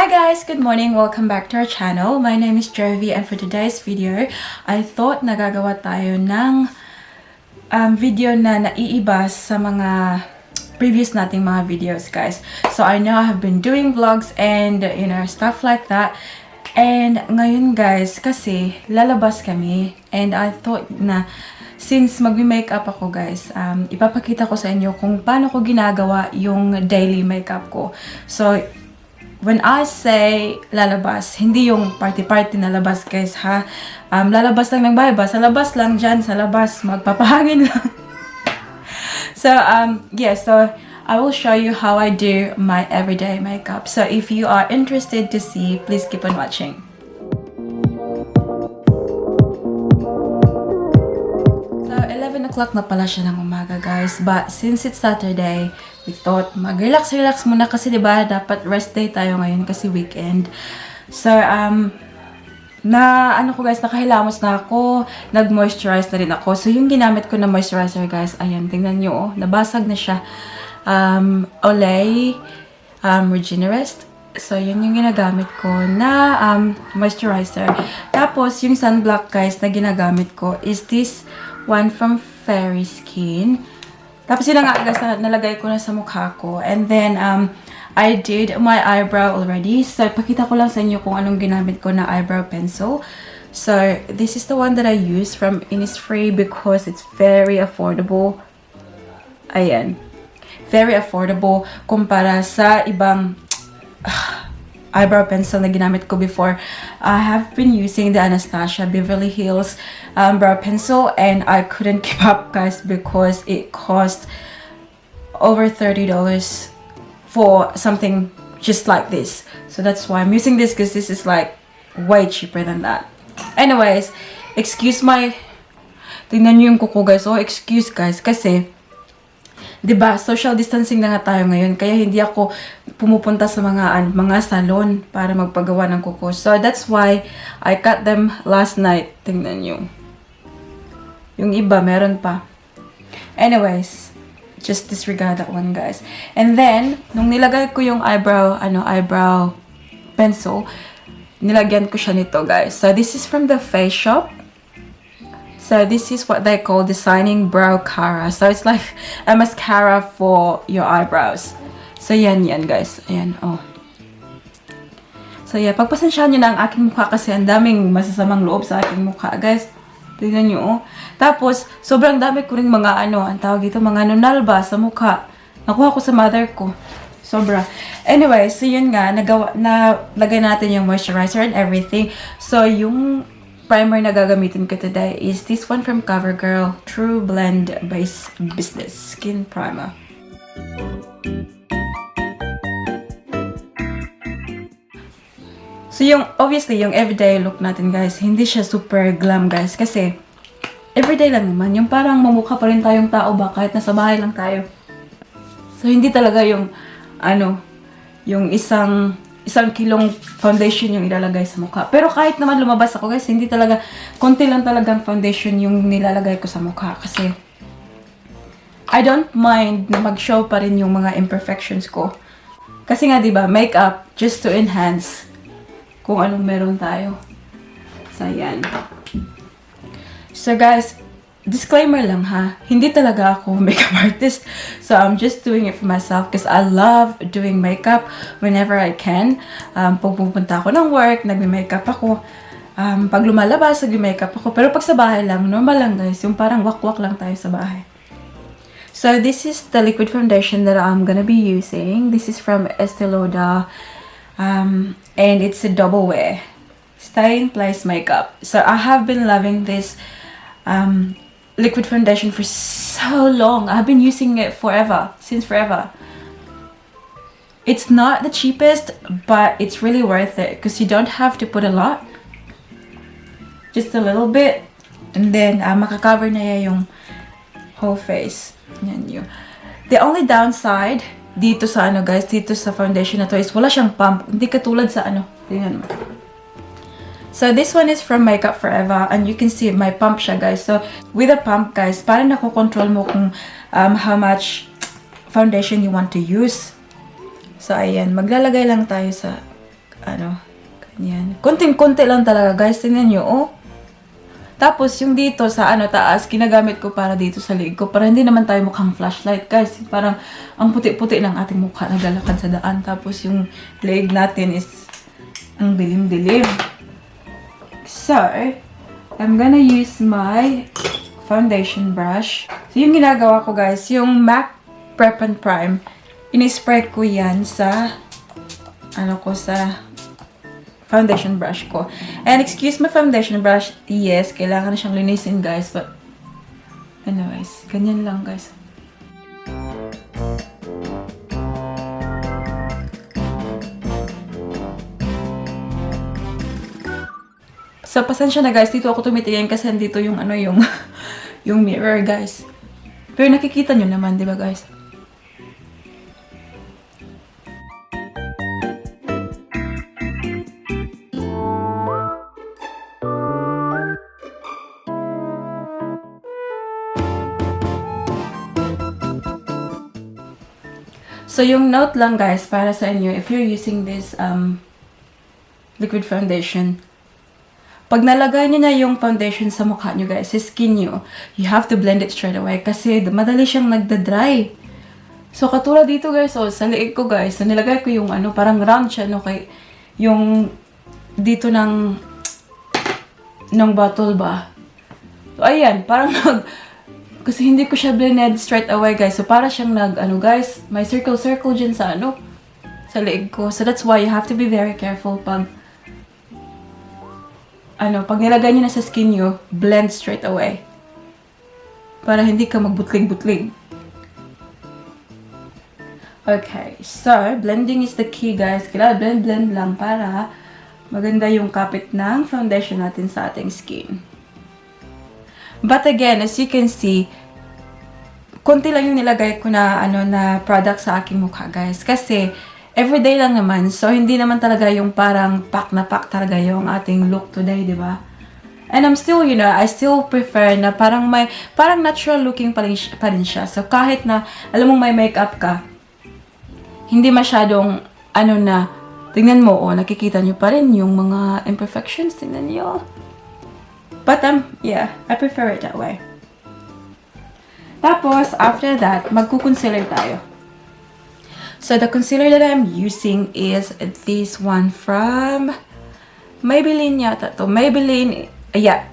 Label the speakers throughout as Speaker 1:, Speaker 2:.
Speaker 1: Hi guys! Good morning! Welcome back to our channel. My name is Jervy and for today's video, I thought nagagawa tayo ng video na naiiba sa mga previous nating mga videos, guys. So I know I have been doing vlogs and stuff like that. And ngayon guys, kasi lalabas kami and I thought na since magme-makeup ako guys, ipapakita ko sa inyo kung paano ko ginagawa yung daily makeup ko. So when I say lalabas, hindi yung party-party na labas guys ha. Lalabas lang ng bahay ba? Sa labas lang dyan, sa labas. Magpapahangin lang. So, so I will show you how I do my everyday makeup. So if you are interested to see, please keep on watching. So 11 o'clock na pala siya ng umaga guys. But since it's Saturday, we thought mag-relax muna kasi diba dapat rest day tayo ngayon kasi weekend. So nakahilamos na ako, nag-moisturize na rin ako. So yung ginamit ko na moisturizer guys, ayan, tingnan nyo oh, nabasag na siya. Olay Regenerist. So yun yung ginagamit ko na moisturizer. Tapos yung sunblock guys na ginagamit ko is this one from Fairy Skin. Tapos yun nga guys, nalagay ko na sa mukha ko. And then, I did my eyebrow already. So, pakita ko lang sa inyo kung anong ginamit ko na eyebrow pencil. So, this is the one that I use from Innisfree because it's very affordable. Ayan. Very affordable kumpara sa ibang eyebrow pencil na ginamit ko before. I have been using the Anastasia Beverly Hills brow pencil and I couldn't keep up guys because it cost over $30 for something just like this. So that's why I'm using this because this is like way cheaper than that. Anyways, excuse my... Tingnan nyo yung kuko guys. Oh, excuse guys kasi diba, social distancing na nga tayo ngayon. Kaya hindi ako pumupunta sa mga salon para magpagawa ng kuko. So, that's why I cut them last night. Tingnan nyo. Yung iba, meron pa. Anyways, just disregard that one, guys. And then, nung nilagay ko yung eyebrow pencil, nilagyan ko siya nito, guys. So, this is from the Face Shop. So this is what they call designing brow cara. So it's like a mascara for your eyebrows. So yan guys. Ayan, oh. So yeah, pagpasensyahan nyo na ang aking mukha kasi ang daming masasamang loob sa aking mukha, guys. Tingnan nyo, oh. Tapos, sobrang dami ko rin mga ang tawag dito, mga nunalba sa mukha. Nakuha ko sa mother ko. Sobra. Anyway, so yun nga, nalagay natin yung moisturizer and everything. So yung primer na gagamitin ko today is this one from CoverGirl True Blend Base Business Skin Primer. So obviously yung everyday look natin guys, hindi siya super glam guys kasi everyday lang naman, yung parang mamukha pa rin tayong tao ba kahit nasa bahay lang tayo. So hindi talaga yung yung isang kilong foundation yung ilalagay sa mukha. Pero kahit naman lumabas ako guys, hindi talaga, konti lang talagang foundation yung nilalagay ko sa mukha. Kasi, I don't mind na mag-show pa rin yung mga imperfections ko. Kasi nga diba, makeup just to enhance kung anong meron tayo. So, yan. So guys, disclaimer lang ha, hindi talaga ako makeup artist. So I'm just doing it for myself because I love doing makeup whenever I can. Pag pupunta ako ng work, nagme-makeup ako. Pag lumalabas, nagme-makeup ako. Pero pag sa bahay lang, normal lang guys. Yung parang wak-wak lang tayo sa bahay. So this is the liquid foundation that I'm gonna be using. This is from Estee Lauder. And it's a double wear. Stay in place makeup. So I have been loving this liquid foundation for so long. I've been using it since forever. It's not the cheapest, but it's really worth it because you don't have to put a lot. Just a little bit. And then, makakover na yung whole face. Yan yun. The only downside dito sa guys, dito sa foundation na to is wala siyang pump. Hindi katulad sa tingnan mo. So this one is from Makeup Forever and you can see my pump siya guys. So with a pump guys, parang nakokontrol mo kung how much foundation you want to use. So ayan, maglalagay lang tayo sa ano, ganyan. Konting-konti lang talaga, guys. Tingnan nyo, oh. Tapos, yung dito sa taas, ginagamit ko para dito sa liig ko. Para hindi naman tayo mukhang flashlight, guys. Parang, ang puti-puti ng ating mukha nagalakad sa daan. Tapos, yung liig natin is, ang dilim-dilim. So, I'm gonna use my foundation brush. So, yung ginagawa ko, guys, yung MAC Prep and Prime, in-spray ko yan sa, sa foundation brush ko. And excuse my foundation brush, yes, kailangan na siyang linisin, guys. But, anyways, ganyan lang, guys. So, pasensya na, guys. Dito ako tumitingin kasi dito yung yung mirror, guys. Pero nakikita nyo naman, di ba, guys? So, yung note lang, guys, para sa inyo, if you're using this liquid foundation, pag nalagay niyo na yung foundation sa mukha niyo, guys, sa skin niyo, you have to blend it straight away kasi madali siyang nagda-dry. So, katulad dito, guys, sa liig ko, guys, na nilagay ko yung parang round siya, kay yung dito ng bottle ba. So, ayan, parang kasi hindi ko siya blended straight away, guys. So, para siyang guys, may circle-circle dyan sa sa liig ko. So, that's why you have to be very careful pag pag nilagay niyo na sa skin niyo, blend straight away. Para hindi ka magbutlig-butlig. Okay, so, blending is the key, guys. Kailangan blend lang para maganda yung kapit ng foundation natin sa ating skin. But again, as you can see, konti lang yung nilagay ko na, na product sa aking mukha, guys. Kasi, everyday lang naman. So, hindi naman talaga yung parang pack na pack talaga yung ating look today, di ba? And I'm still, I still prefer na parang natural looking pa rin siya. So, kahit na, alam mong may makeup ka, hindi masyadong, tingnan mo, nakikita nyo pa rin yung mga imperfections, tingnan nyo. But, yeah, I prefer it that way. Tapos, after that, magkukoncealer tayo. So, the concealer that I'm using is this one from Maybelline yata to. Maybelline,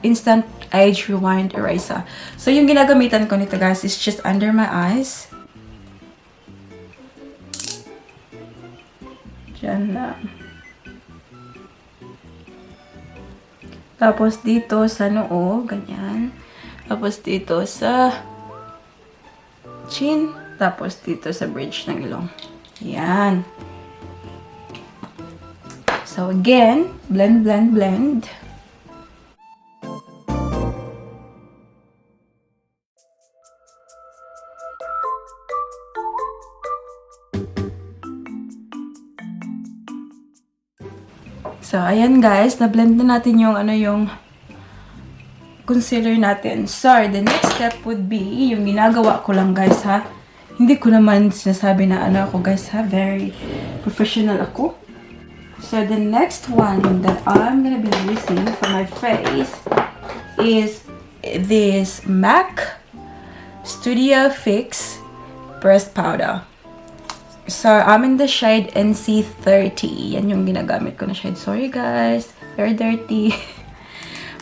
Speaker 1: Instant Age Rewind Eraser. So, yung ginagamitan ko nito, guys, is just under my eyes. Diyan lang. Tapos, dito sa noo, ganyan. Tapos, dito sa chin. Tapos, dito sa bridge ng ilong. Yan. So, again, blend, blend, blend. So, ayan guys, na-blend na natin yung yung concealer natin. So, the next step would be, yung ginagawa ko lang guys ha. Hindi ko naman sinasabi na ako guys ha, very professional ako. So, the next one that I'm gonna be using for my face is this MAC Studio Fix Pressed Powder. So, I'm in the shade NC30. Yan yung ginagamit ko na shade. Sorry guys, very dirty.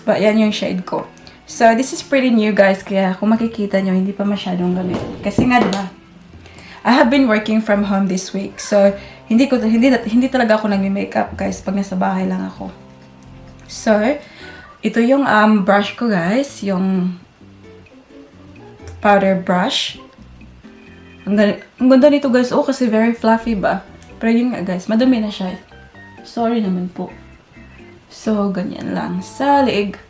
Speaker 1: But yan yung shade ko. So, this is pretty new guys, kaya kung makikita nyo, hindi pa masyadong gamit. Kasi nga diba, I have been working from home this week. So, hindi talaga ako nagme-makeup guys pag nasa bahay lang ako. So, ito yung brush ko guys, yung powder brush. Ang ganda nito guys, kasi very fluffy ba? Pero yun nga guys, madumi na siya. Sorry naman po. So, ganyan lang sa liig.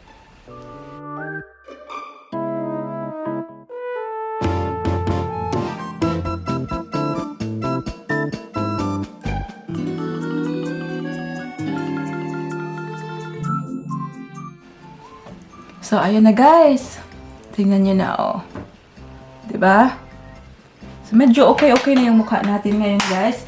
Speaker 1: So, ayun na guys. Tingnan nyo na, Diba? So, medyo okay na yung mukha natin ngayon, guys.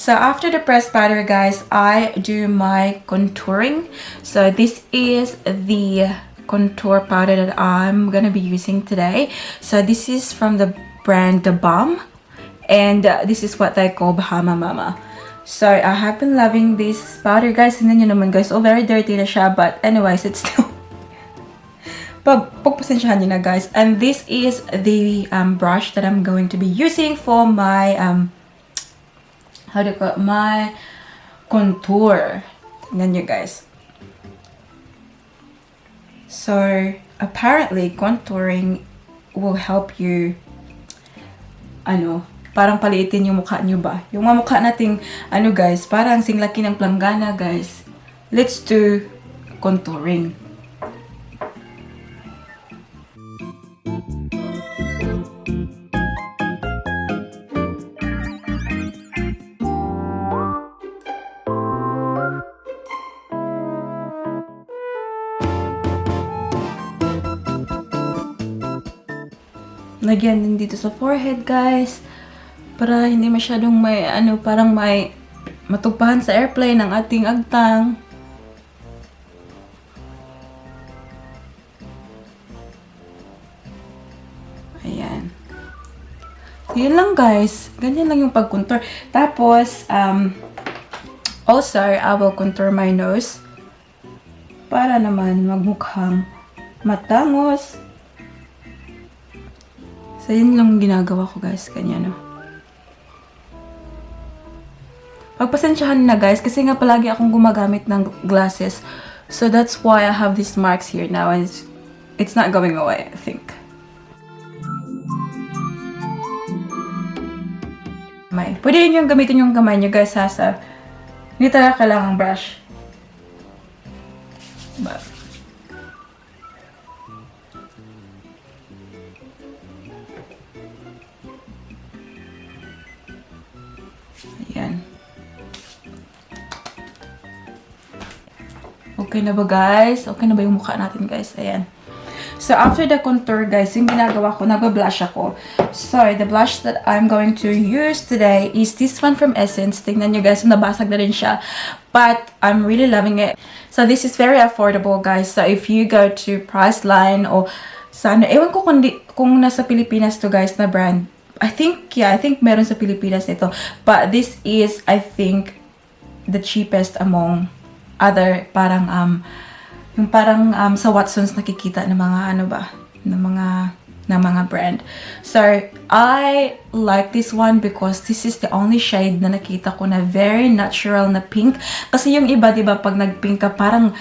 Speaker 1: So after the pressed powder, guys, I do my contouring. So this is the contour powder that I'm gonna be using today. So this is from the brand The Balm, and this is what I call Bahama Mama. So I have been loving this powder, guys. Tingnan nyo naman, guys. Oh, very dirty na siya, but anyways, it's still pagpasensyahan nyo na, guys. And this is the brush that I'm going to be using for my how do you call it? My contour. Tingnan nyo, guys. So apparently contouring will help you parang paliitin yung mukha nyo ba? Yung mga mukha nating guys, parang singlaki ng planggana, guys. Let's do contouring. Lagyan din dito sa forehead, guys. Para hindi masyadong may, parang may matugpahan sa airplane ng ating agtang. Ayan. So, yun lang, guys. Ganyan lang yung pag-contour. Tapos, also, I will contour my nose. Para naman magmukhang matangos. So, yun lang ginagawa ko, guys. Ganyan, Pagpasensyahan na, guys, kasi nga palagi akong gumagamit ng glasses. So, that's why I have these marks here now. And it's not going away, I think. Pwede yun yung gamitin yung kamay nyo, guys, ha? Hindi talaga kailangang brush. But, ayan. Okay na ba, guys? Okay na ba yung mukha natin, guys? Ayan. So, after the contour, guys, yung ginagawa ko, nag-blush ako. So, the blush that I'm going to use today is this one from Essence. Tingnan nyo, guys, nabasag na rin siya. But, I'm really loving it. So, this is very affordable, guys. So, if you go to Priceline or ewan ko kung nasa Pilipinas to, guys, na brand. I think meron sa Pilipinas nito. But, this is, I think, the cheapest among other parang yung parang sa Watsons nakikita ng mga ng mga brand. So I like this one because this is the only shade na nakita ko na very natural na pink. Kasi yung iba, 'di ba, pag nag-pink ka parang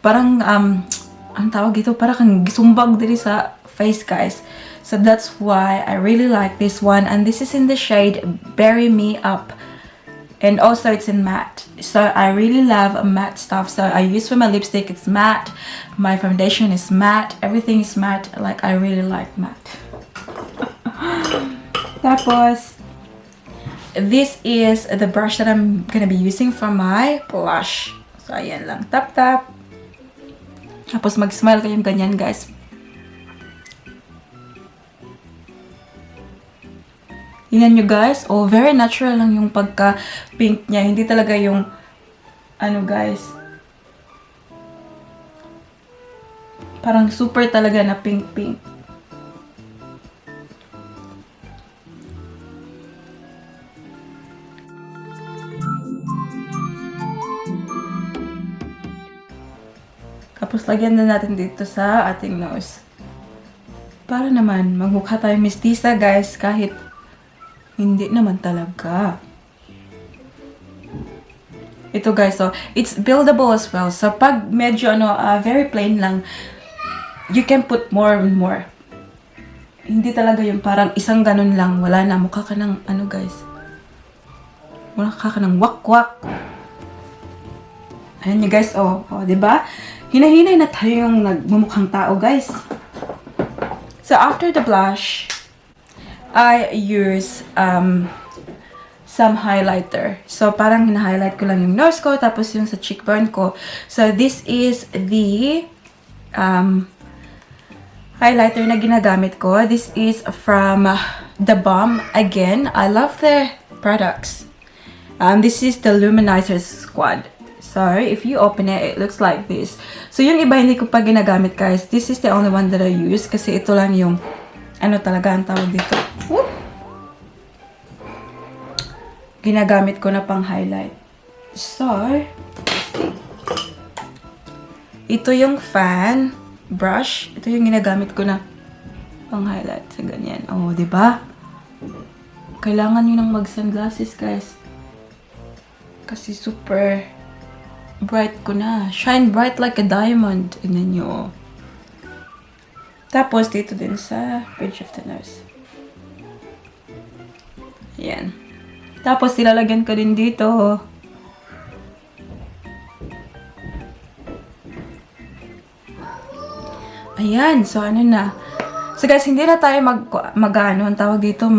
Speaker 1: ang tawag dito, parang kang gisumbag diri sa face, guys. So that's why I really like this one, and this is in the shade Bury Me Up. And also, it's in matte. So, I really love matte stuff. So, I use for my lipstick, it's matte. My foundation is matte. Everything is matte. Like, I really like matte. Tapos, this is the brush that I'm gonna be using for my blush. So, ayan lang. Tap, tap. Tapos, mag-smile kayong ganyan, guys. Tingnan nyo, guys. Oh, very natural lang yung pagka-pink niya. Hindi talaga yung, guys. Parang super talaga na pink-pink. Tapos, lagyan na natin dito sa ating nose. Para naman, magmukha tayo mistisa, guys, kahit hindi naman talaga. Ito, guys, so it's buildable as well. So pag medyo very plain lang, you can put more and more. Hindi talaga yung parang isang ganun lang, wala na, mukha ka ng guys. Mukha ka ng wak-wak. Ayan nyo, guys, oh, 'di ba? Hinahinay na tayo yung nagmumukhang tao, guys. So after the blush, I use some highlighter. So, parang hina-highlight ko lang yung nose ko, tapos yung sa cheekbone ko. So, this is the highlighter na ginagamit ko. This is from The Balm. Again, I love their products. This is the Luminizer Squad. So, if you open it, it looks like this. So, yung iba hindi ko pa ginagamit, guys. This is the only one that I use kasi ito lang yung ano talaga ang tawag dito. Whoop! Ginagamit ko na pang highlight. So, ito yung fan brush. Ito yung ginagamit ko na pang highlight sa ganyan. Oh, 'di ba? Kailangan niyo nang mag-sunglasses, guys. Kasi super bright ko na. Shine bright like a diamond. Tingnan niyo. Tapos dito din sa bridge of the nose. Ayan. Tapos ilalagyan ko din dito. Ayan, so ano na. So guys, hindi na tayo ang tawag dito,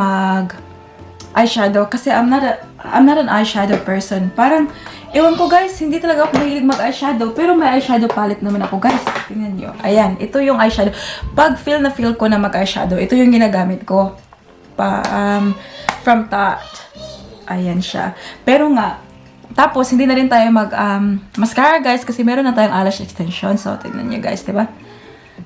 Speaker 1: eyeshadow kasi I'm not an eyeshadow person. Parang ewan ko guys, hindi talaga ako mahilig mag-eyeshadow, pero may eyeshadow palette naman ako, guys. Tingnan niyo. Ayan, ito yung eyeshadow. Pag feel ko na mag-eyeshadow, ito yung ginagamit ko. From Tarte. Ayan siya. Pero nga, tapos hindi na rin tayo mascara guys kasi meron na tayong eyelash extension. So, tingnan niyo guys, 'di ba?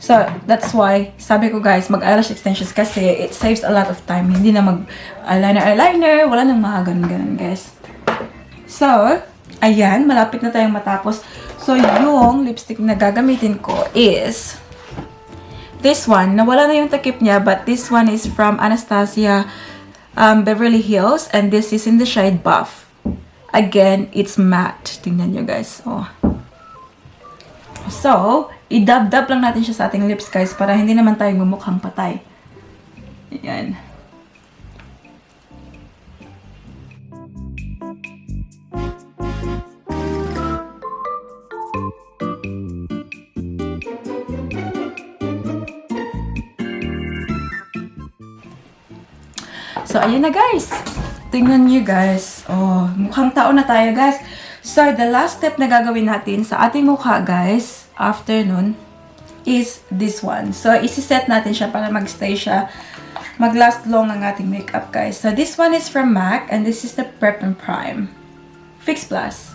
Speaker 1: So, that's why, sabi ko guys, mag-eyelash extensions kasi it saves a lot of time. Hindi na mag-eyeliner, wala nang mga ganun-ganun, guys. So, ayan, malapit na tayong matapos. So, yung lipstick na gagamitin ko is this one. Nawala na yung takip niya, but this one is from Anastasia Beverly Hills, and this is in the shade Buff. Again, it's matte. Tingnan nyo, guys. Oh. So, i-dab-dab lang natin siya sa ating lips, guys, para hindi naman tayo gumukhang patay. Ayan. So, ayan na, guys. Tingnan nyo, guys. Oh, mukhang tao na tayo, guys. So, the last step na gagawin natin sa ating mukha, guys, after nun, is this one. So, isi-set natin siya para mag-stay siya, mag-last long ang ating makeup, guys. So, this one is from MAC, and this is the Prep and Prime Fix Plus.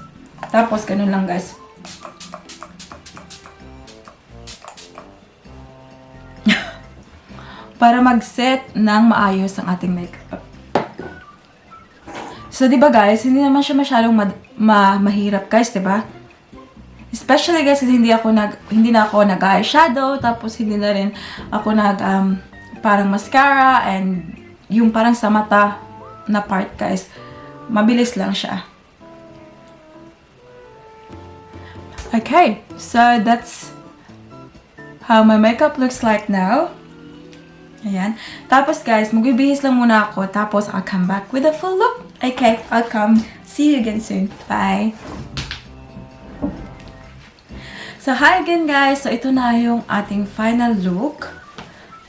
Speaker 1: Tapos, ganun lang, guys. Para mag-set ng maayos ang ating makeup. So, di ba guys, hindi naman siya masyadong mahirap, guys, di ba? Especially guys, kasi hindi na ako nag-eyeshadow, tapos hindi na rin ako parang mascara, and yung parang sa mata na part, guys. Mabilis lang siya. Okay, so that's how my makeup looks like now. Ayan. Tapos guys, magbibihis lang muna ako. Tapos I'll come back with a full look. Okay, I'll come. See you again soon. Bye! So hi again guys. So ito na yung ating final look.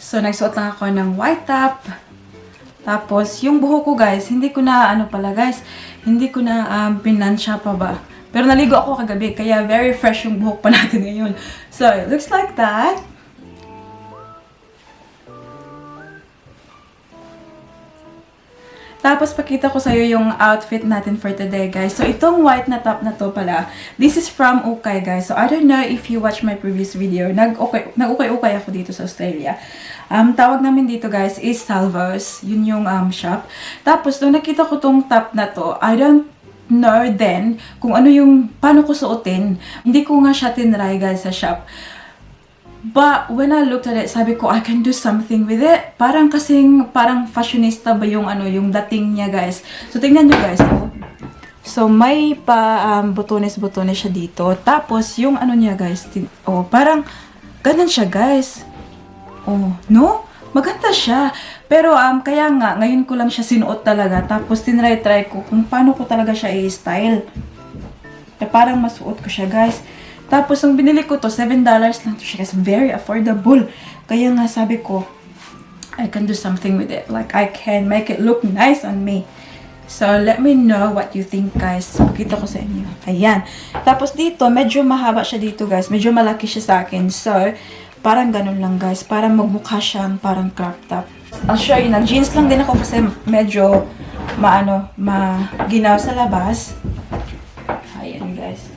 Speaker 1: So nagsuot lang ako ng white top. Tapos yung buhok ko guys, hindi ko na hindi ko na pinansya pa ba. Pero naligo ako kagabi, kaya very fresh yung buhok pa natin ngayon. So it looks like that. Tapos, pakita ko sa'yo yung outfit natin for today, guys. So, itong white na top na to pala, this is from Ukay, guys. So, I don't know if you watch my previous video. Nag-ukay-ukay ako dito sa Australia. Tawag namin dito, guys, is Salvos. Yun yung shop. Tapos, nung nakita ko tong top na to, I don't know then kung paano ko suotin. Hindi ko nga siya tinry, guys, sa shop. But when I looked at it, sabi ko, I can do something with it. Parang fashionista ba yung dating niya, guys. So, tingnan nyo, guys. Oh. So, may butones-butones siya dito. Tapos, yung niya, guys. Oh, parang, ganun siya, guys. Oh, no? Maganda siya. Pero, kaya nga, ngayon ko lang siya sinuot talaga. Tapos, tinry-try ko kung paano ko talaga siya i-style. Parang masuot ko siya, guys. Tapos, ang binili ko to, $7 lang to siya. Guys, very affordable. Kaya nga, sabi ko, I can do something with it. Like, I can make it look nice on me. So, let me know what you think, guys. Pakita ko sa inyo. Ayan. Tapos dito, medyo mahaba siya dito, guys. Medyo malaki siya sa akin. So, parang ganun lang, guys. Parang magmukha siyang parang crop top. I'll show you. Nag-jeans lang din ako kasi medyo maginaw sa labas. Ayan guys.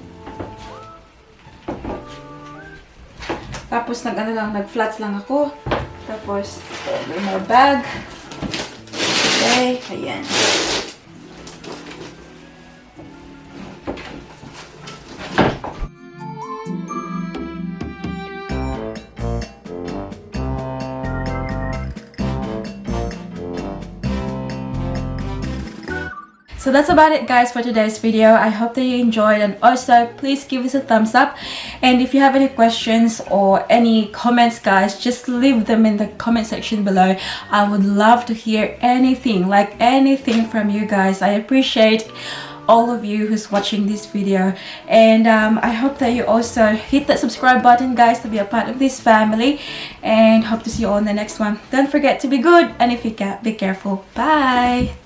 Speaker 1: Tapos nag-flats lang ako. Tapos, may more bag. Okay, ayan. So that's about it guys for today's video. I hope that you enjoyed, and also please give us a thumbs up, and if you have any questions or any comments guys, just leave them in the comment section below. I would love to hear anything, like anything from you guys. I appreciate all of you who's watching this video, and I hope that you also hit that subscribe button guys to be a part of this family, and hope to see you all in the next one. Don't forget to be good, and if you can, be careful. Bye.